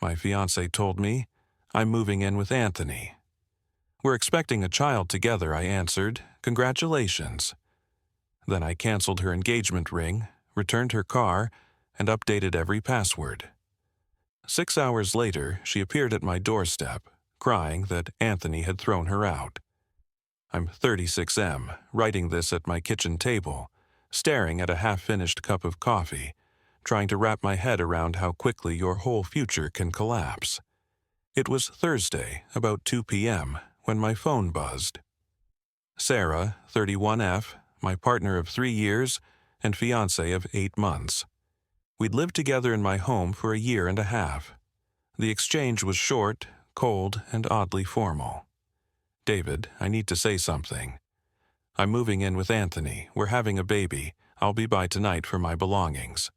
My fiancé told me. I'm moving in with Anthony. We're expecting a child together, I answered. Congratulations. Then I canceled her engagement ring, returned her car, and updated every password. 6 hours later, she appeared at my doorstep, crying that Anthony had thrown her out. I'm 36M, writing this at my kitchen table, staring at a half-finished cup of coffee, trying to wrap my head around how quickly your whole future can collapse. It was Thursday, about 2 p.m., when my phone buzzed. Sarah, 31F, my partner of 3 years, and fiancé of 8 months. We'd lived together in my home for a year and a half. The exchange was short, cold, and oddly formal. David, I need to say something. I'm moving in with Anthony. We're having a baby. I'll be by tonight for my belongings.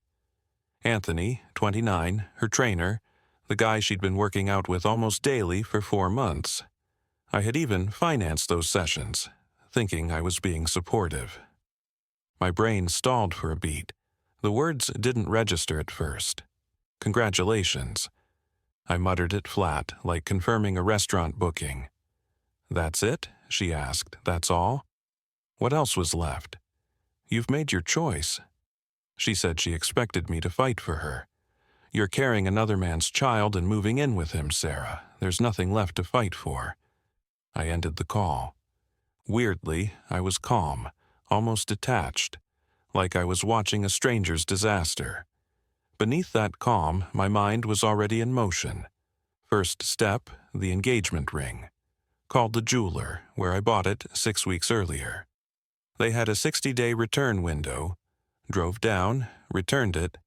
Anthony, 29, her trainer, the guy she'd been working out with almost daily for 4 months. I had even financed those sessions, thinking I was being supportive. My brain stalled for a beat. The words didn't register at first. Congratulations. I muttered it flat, like confirming a restaurant booking. That's it? She asked. That's all? What else was left? You've made your choice. She said she expected me to fight for her. You're carrying another man's child and moving in with him, Sarah. There's nothing left to fight for. I ended the call. Weirdly, I was calm, almost detached, like I was watching a stranger's disaster. Beneath that calm, my mind was already in motion. First step, the engagement ring. Called the jeweler, where I bought it 6 weeks earlier. They had a 60-day return window. Drove down, returned it,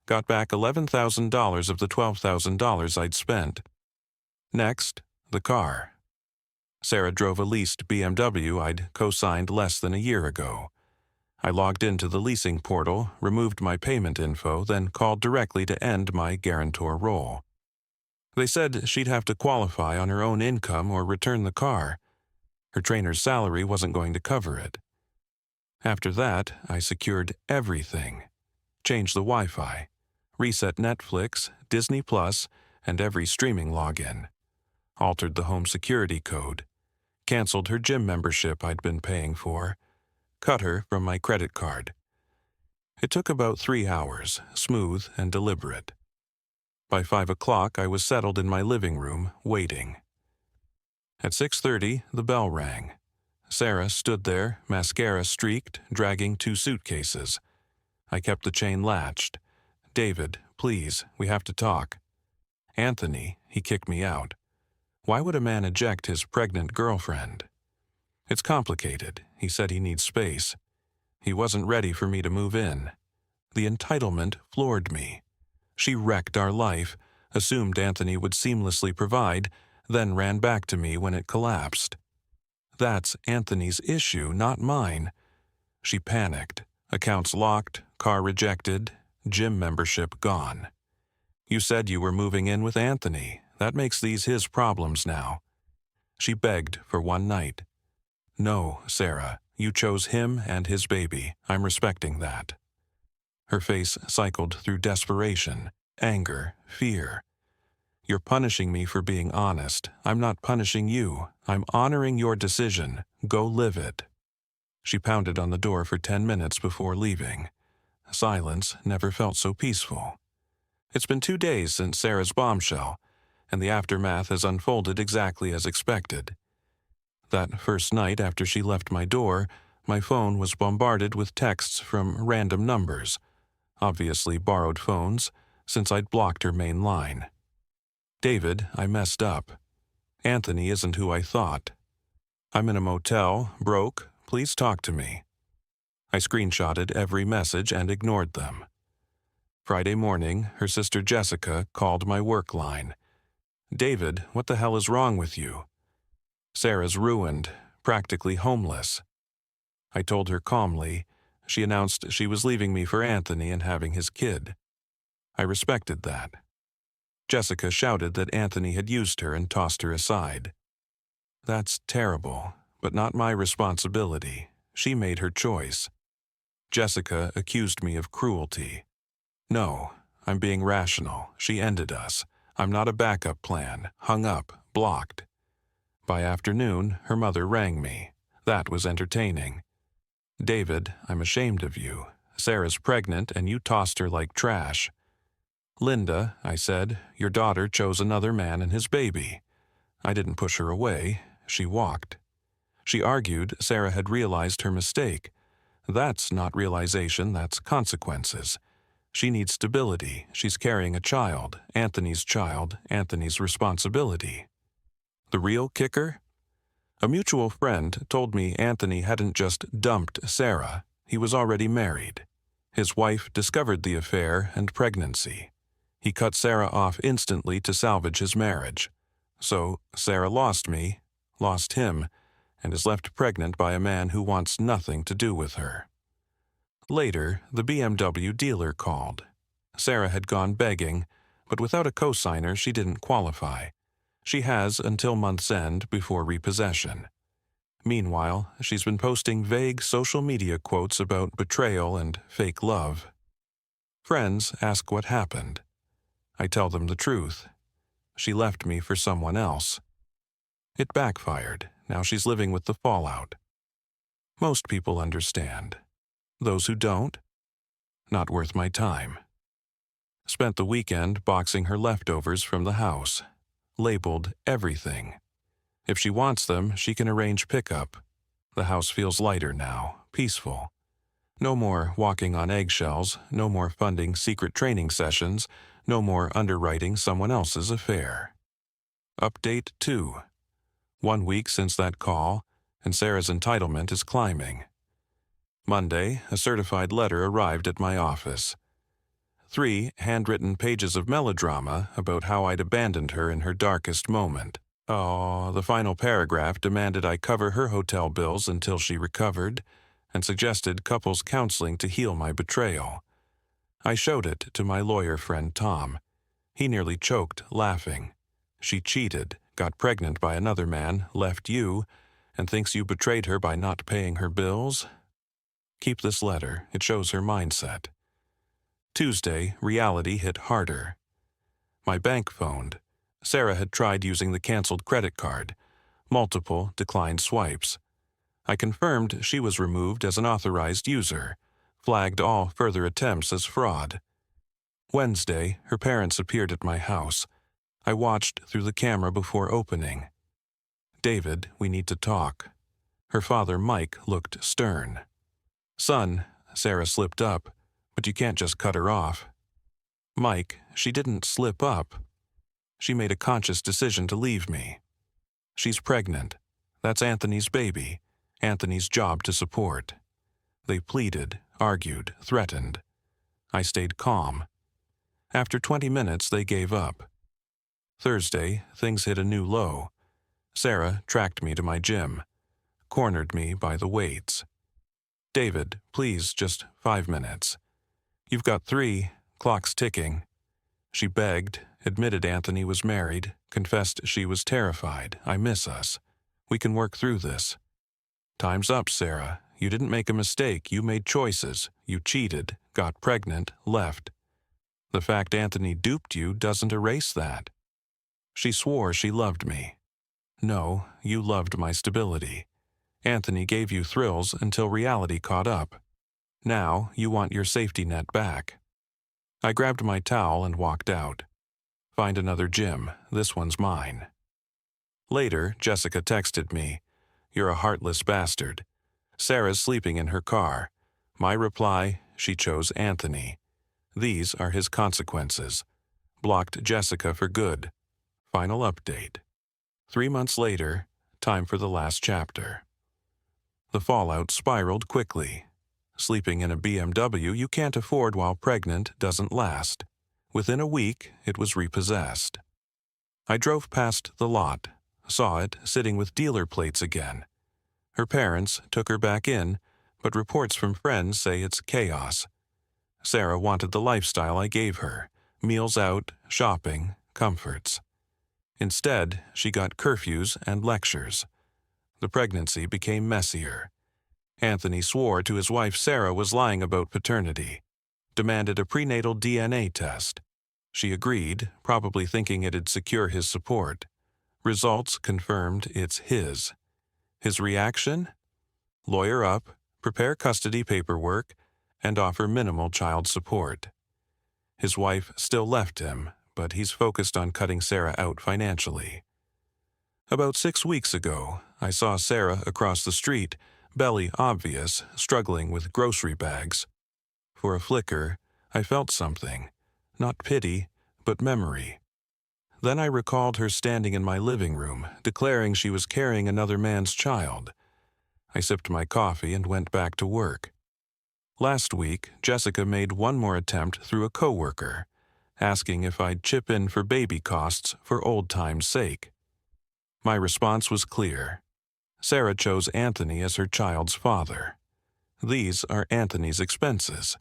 got back $11,000 of the $12,000 I'd spent. Next, the car. Sarah drove a leased BMW I'd co-signed less than a year ago. I logged into the leasing portal, removed my payment info, then called directly to end my guarantor role. They said she'd have to qualify on her own income or return the car. Her trainer's salary wasn't going to cover it. After that, I secured everything. Changed the Wi-Fi, reset Netflix, Disney Plus, and every streaming login. Altered the home security code. Canceled her gym membership I'd been paying for. Cut her from my credit card. It took about 3 hours, smooth and deliberate. By 5 o'clock, I was settled in my living room, waiting. At 6:30, the bell rang. Sarah stood there, mascara streaked, dragging 2 suitcases. I kept the chain latched. David, please, we have to talk. Anthony, he kicked me out. Why would a man eject his pregnant girlfriend? It's complicated. He said he needs space. He wasn't ready for me to move in. The entitlement floored me. She wrecked our life, assumed Anthony would seamlessly provide, then ran back to me when it collapsed. That's Anthony's issue, not mine. She panicked. Accounts locked, car rejected, gym membership gone. You said you were moving in with Anthony. That makes these his problems now. She begged for one night. No, Sarah, you chose him and his baby. I'm respecting that. Her face cycled through desperation, anger, fear. You're punishing me for being honest. I'm not punishing you. I'm honoring your decision. Go live it. She pounded on the door for 10 minutes before leaving. Silence never felt so peaceful. It's been 2 days since Sarah's bombshell, and the aftermath has unfolded exactly as expected. That first night after she left my door, my phone was bombarded with texts from random numbers, obviously borrowed phones, since I'd blocked her main line. David, I messed up. Anthony isn't who I thought. I'm in a motel, broke, please talk to me. I screenshotted every message and ignored them. Friday morning, her sister Jessica called my work line. David, what the hell is wrong with you? Sarah's ruined, practically homeless. I told her calmly. She announced she was leaving me for Anthony and having his kid. I respected that. Jessica shouted that Anthony had used her and tossed her aside. That's terrible, but not my responsibility. She made her choice. Jessica accused me of cruelty. No, I'm being rational. She ended us. I'm not a backup plan. Hung up. Blocked. By afternoon, her mother rang me. That was entertaining. David, I'm ashamed of you. Sarah's pregnant and you tossed her like trash. Linda, I said, your daughter chose another man and his baby. I didn't push her away. She walked. She argued Sarah had realized her mistake. That's not realization, that's consequences. She needs stability. She's carrying a child, Anthony's responsibility. The real kicker? A mutual friend told me Anthony hadn't just dumped Sarah. He was already married. His wife discovered the affair and pregnancy. He cut Sarah off instantly to salvage his marriage. So Sarah lost me, lost him, and is left pregnant by a man who wants nothing to do with her. Later, the BMW dealer called. Sarah had gone begging, but without a cosigner she didn't qualify. She has until month's end before repossession. Meanwhile, she's been posting vague social media quotes about betrayal and fake love. Friends ask what happened. I tell them the truth. She left me for someone else. It backfired. Now she's living with the fallout. Most people understand. Those who don't, not worth my time. Spent the weekend boxing her leftovers from the house. Labeled everything. If she wants them, she can arrange pickup. The house feels lighter now, peaceful. No more walking on eggshells, no more funding secret training sessions, no more underwriting someone else's affair. Update 2. 1 week since that call, and Sarah's entitlement is climbing. Monday, a certified letter arrived at my office. 3 handwritten pages of melodrama about how I'd abandoned her in her darkest moment. Oh, the final paragraph demanded I cover her hotel bills until she recovered, and suggested couples counseling to heal my betrayal. I showed it to my lawyer friend Tom. He nearly choked, laughing. She cheated, got pregnant by another man, left you, and thinks you betrayed her by not paying her bills? Keep this letter, it shows her mindset. Tuesday, reality hit harder. My bank phoned. Sarah had tried using the canceled credit card. Multiple declined swipes. I confirmed she was removed as an authorized user, flagged all further attempts as fraud. Wednesday, her parents appeared at my house. I watched through the camera before opening. David, we need to talk. Her father, Mike, looked stern. Son, Sarah slipped up, but you can't just cut her off. Mike, she didn't slip up. She made a conscious decision to leave me. She's pregnant. That's Anthony's baby, Anthony's job to support. They pleaded, argued, threatened. I stayed calm. After 20 minutes, they gave up. Thursday, things hit a new low. Sarah tracked me to my gym, cornered me by the weights. David, please, just 5 minutes. You've got 3, clock's ticking. She begged, admitted Anthony was married, confessed she was terrified. I miss us. We can work through this. Time's up, Sarah. You didn't make a mistake. You made choices. You cheated, got pregnant, left. The fact Anthony duped you doesn't erase that. She swore she loved me. No, you loved my stability. Anthony gave you thrills until reality caught up. Now you want your safety net back. I grabbed my towel and walked out. Find another gym. This one's mine. Later, Jessica texted me, "You're a heartless bastard." Sarah's sleeping in her car. My reply, she chose Anthony. These are his consequences. Blocked Jessica for good. Final update. 3 months later, time for the last chapter. The fallout spiraled quickly. Sleeping in a BMW you can't afford while pregnant doesn't last. Within a week, it was repossessed. I drove past the lot, saw it sitting with dealer plates again. Her parents took her back in, but reports from friends say it's chaos. Sarah wanted the lifestyle I gave her, meals out, shopping, comforts. Instead, she got curfews and lectures. The pregnancy became messier. Anthony swore to his wife Sarah was lying about paternity, demanded a prenatal DNA test. She agreed, probably thinking it'd secure his support. Results confirmed it's his. His reaction? Lawyer up, prepare custody paperwork, and offer minimal child support. His wife still left him, but he's focused on cutting Sarah out financially. About 6 weeks ago, I saw Sarah across the street, belly obvious, struggling with grocery bags. For a flicker, I felt something, not pity, but memory. Then I recalled her standing in my living room, declaring she was carrying another man's child. I sipped my coffee and went back to work. Last week, Jessica made one more attempt through a coworker, asking if I'd chip in for baby costs for old time's sake. My response was clear. Sarah chose Anthony as her child's father. These are Anthony's expenses.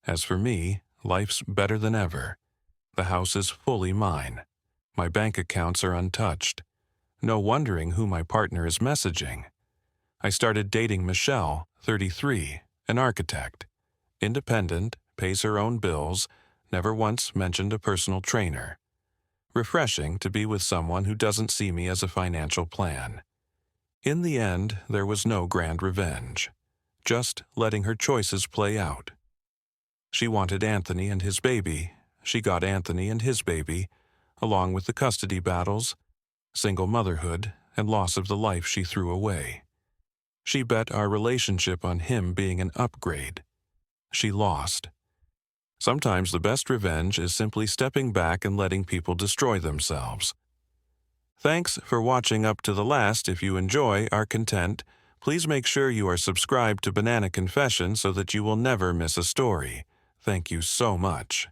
As for me, life's better than ever. The house is fully mine. My bank accounts are untouched. No wondering who my partner is messaging. I started dating Michelle, 33, an architect. Independent, pays her own bills, never once mentioned a personal trainer. Refreshing to be with someone who doesn't see me as a financial plan. In the end, there was no grand revenge. Just letting her choices play out. She wanted Anthony and his baby. She got Anthony and his baby, along with the custody battles, single motherhood, and loss of the life she threw away. She bet our relationship on him being an upgrade. She lost. Sometimes the best revenge is simply stepping back and letting people destroy themselves. Thanks for watching up to the last. If you enjoy our content, please make sure you are subscribed to Banana Confession so that you will never miss a story. Thank you so much.